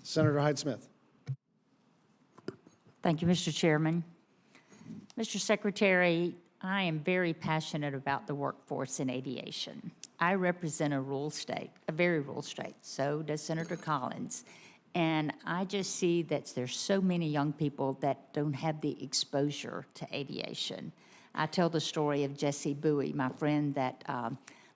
Senator Hyde-Smith. Thank you, Mr. Chairman. Mr. Secretary, I am very passionate about the workforce in aviation. I represent a rural state, a very rural state. So does Senator Collins. And I just see that there's so many young people that don't have the exposure to aviation. I tell the story of Jesse Bowie, my friend that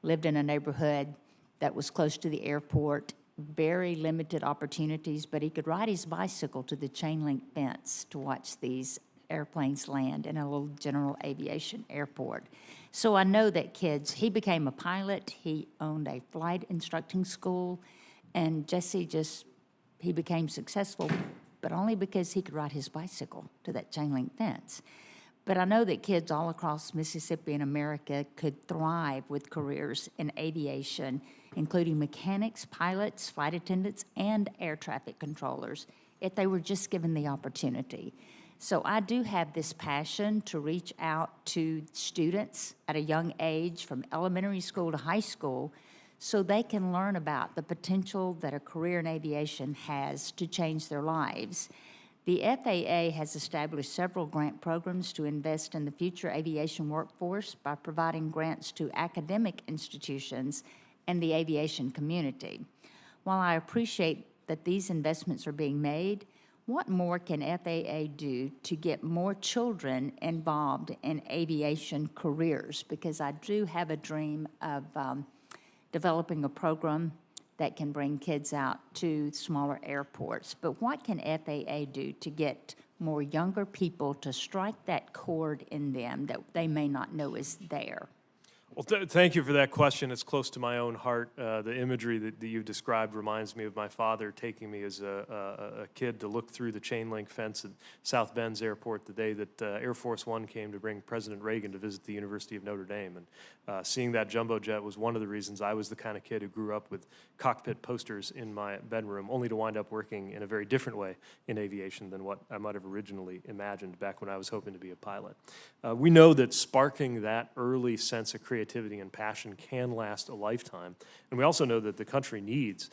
lived in a neighborhood that was close to the airport, very limited opportunities, but he could ride his bicycle to the chain link fence to watch these airplanes land in a little general aviation airport. So I know that kids, he became a pilot, he owned a flight instructing school, and Jesse he became successful, but only because he could ride his bicycle to that chain link fence. But I know that kids all across Mississippi and America could thrive with careers in aviation, including mechanics, pilots, flight attendants, and air traffic controllers, if they were just given the opportunity. So I do have this passion to reach out to students at a young age, from elementary school to high school, so they can learn about the potential that a career in aviation has to change their lives. The FAA has established several grant programs to invest in the future aviation workforce by providing grants to academic institutions and the aviation community. While I appreciate that these investments are being made, what more can FAA do to get more children involved in aviation careers? Because I do have a dream of developing a program that can bring kids out to smaller airports. But what can FAA do to get more younger people to strike that chord in them that they may not know is there? Well, thank you for that question. It's close to my own heart. The imagery that you've described reminds me of my father taking me as a kid to look through the chain link fence at South Bend's Airport the day that Air Force One came to bring President Reagan to visit the University of Notre Dame. And seeing that jumbo jet was one of the reasons I was the kind of kid who grew up with cockpit posters in my bedroom, only to wind up working in a very different way in aviation than what I might have originally imagined back when I was hoping to be a pilot. We know that sparking that early sense of creativity and passion can last a lifetime. And we also know that the country needs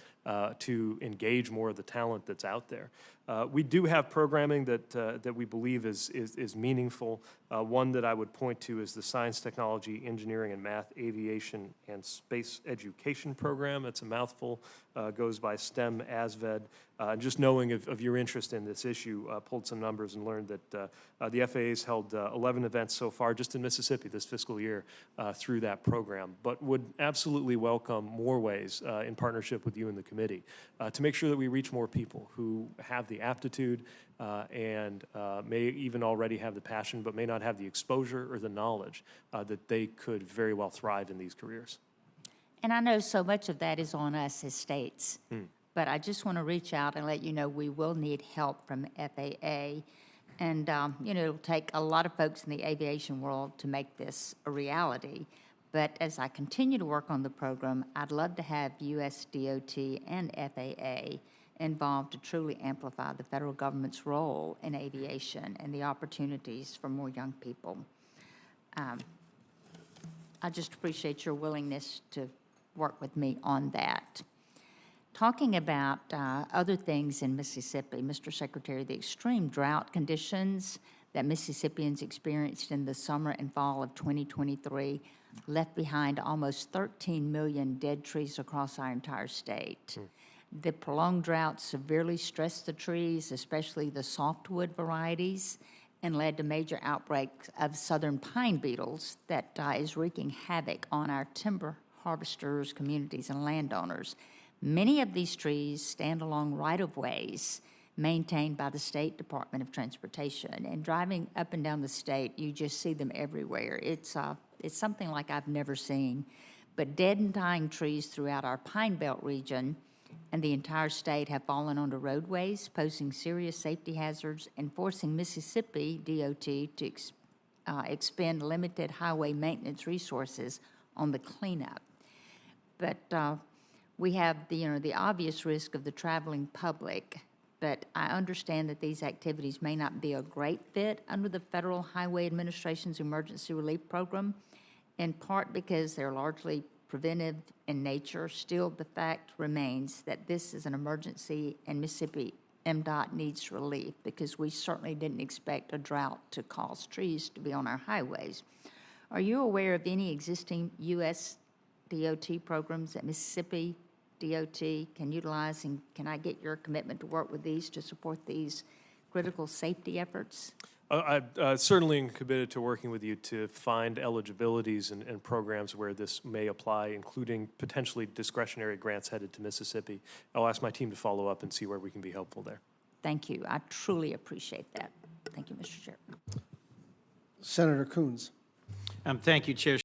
to engage more of the talent that's out there. We do have programming that we believe is meaningful. One that I would point to is the Science, Technology, Engineering, and Math, Aviation, and Space Education Program. It's a mouthful, goes by STEM ASVED. Just knowing of your interest in this issue, pulled some numbers and learned that the FAA's held 11 events so far just in Mississippi this fiscal year through that program, but would absolutely welcome more ways in partnership with you and the committee to make sure that we reach more people who have the aptitude and may even already have the passion, but may not have the exposure or the knowledge that they could very well thrive in these careers. And I know so much of that is on us as states, but I just want to reach out and let you know we will need help from FAA. And, you know, it'll take a lot of folks in the aviation world to make this a reality. But as I continue to work on the program, I'd love to have US DOT and FAA involved to truly amplify the federal government's role in aviation and the opportunities for more young people. I just appreciate your willingness to work with me on that. Talking about other things in Mississippi, Mr. Secretary, the extreme drought conditions that Mississippians experienced in the summer and fall of 2023 left behind almost 13 million dead trees across our entire state. The prolonged drought severely stressed the trees, especially the softwood varieties, and led to major outbreaks of southern pine beetles that is wreaking havoc on our timber harvesters, communities, and landowners. Many of these trees stand along right-of-ways maintained by the State Department of Transportation. And driving up and down the state, you just see them everywhere. It's something like I've never seen. But dead and dying trees throughout our Pine Belt region and the entire state have fallen onto roadways, posing serious safety hazards and forcing Mississippi DOT to expend limited highway maintenance resources on the cleanup. But we have the obvious risk of the traveling public, but I understand that these activities may not be a great fit under the Federal Highway Administration's Emergency Relief Program, in part because they're largely preventive in nature, still the fact remains that this is an emergency and Mississippi MDOT needs relief because we certainly didn't expect a drought to cause trees to be on our highways. Are you aware of any existing U.S. DOT programs that Mississippi DOT can utilize, and can I get your commitment to work with these to support these critical safety efforts? I certainly am committed to working with you to find eligibilities and programs where this may apply, including potentially discretionary grants headed to Mississippi. I'll ask my team to follow up and see where we can be helpful there. Thank you. I truly appreciate that. Thank you, Mr. Chair. Senator Coons. Thank you, Chair